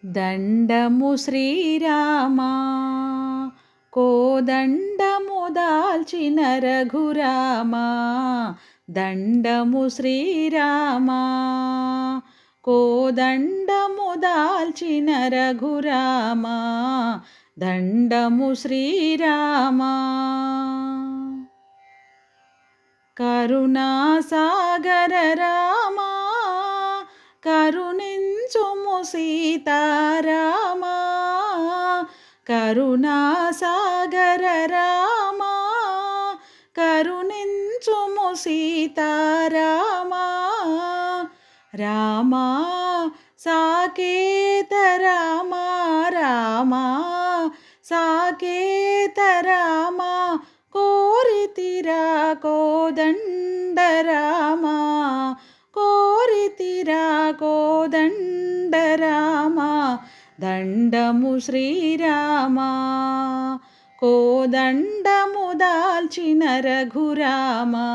దండము శ్రీరామా కోదండము దాల్చిన రఘురామా దండము శ్రీరామా కోదండము దాల్చిన రఘురామా దండము శ్రీరామా కరుణాసాగర రామా కరుణించుము సీతారామా కరుణాసాగర రామా కరుణించుము సీతారామా రామా సాకేత రామా రామా సాకేత రామా కోరితిరా కోదండ రామా కోరితిరా కోదండ రామా దండము శ్రీరామా కోదండము దాల్చిన రఘురామా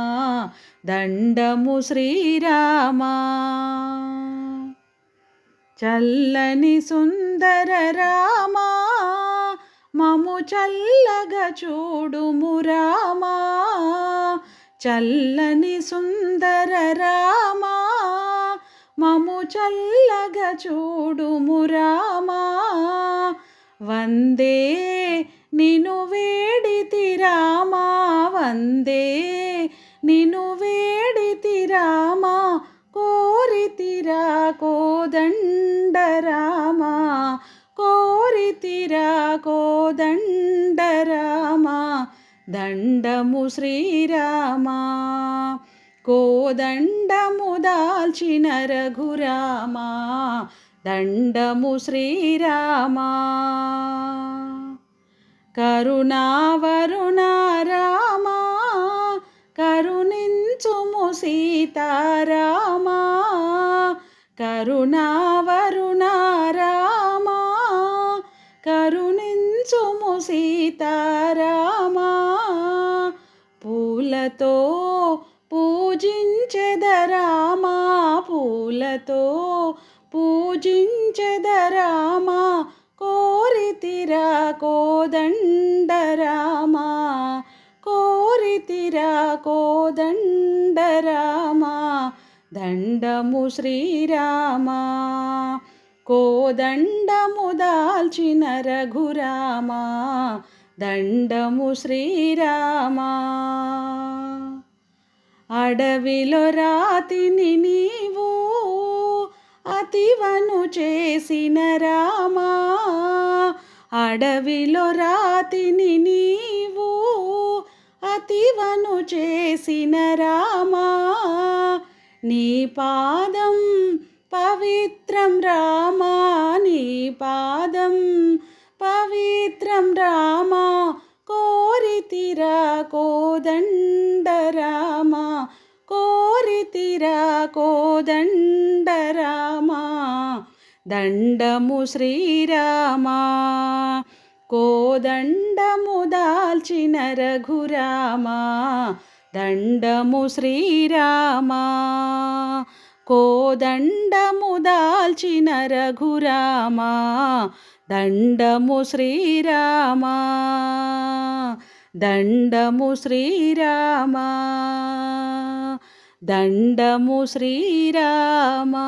దండము శ్రీరామా చల్లని సుందర రామా మము చల్లగా చూడుము రామా చల్లని సుందర రామా మము చల్లగా చూడుము రామా వందే నిను వేడితి రామా వందే నిను వేడితి రామా కోరితిరా కోదండ రామా కోరితిరా కోదండ రామా దండము శ్రీరామా కోదండము దాల్చిన రఘురామా దండము శ్రీరామా కరుణావరుణ రామా కరుణించుము సీతారామా కరుణావరుణ రామా కరుణించుము సీతారామా పూలతో పూజించెదరామా పూలతో పూజించెదరామా కోరితిరా కోదండ రామా కోరితిరా కోదండ రామా దండము శ్రీరామా కోదండము దాల్చిన రఘురామా దండము శ్రీరామా అడవిలో రాతిని నీవు అతివను చేసిన రామా అడవిలో రాతిని నీవు అతివను చేసిన రామా నీ పాదం పవిత్రం రామా నీ పాదం పవిత్రం రామా కోరితిరా కోదండ రామా కోరితిరా కోదండ రామా దండము శ్రీరామా కోదండము దాల్చిన రఘురామా దండము శ్రీరామా కోదండము దాల్చిన రఘురామా దండము శ్రీరామా దండము శ్రీరామా దండము శ్రీరామా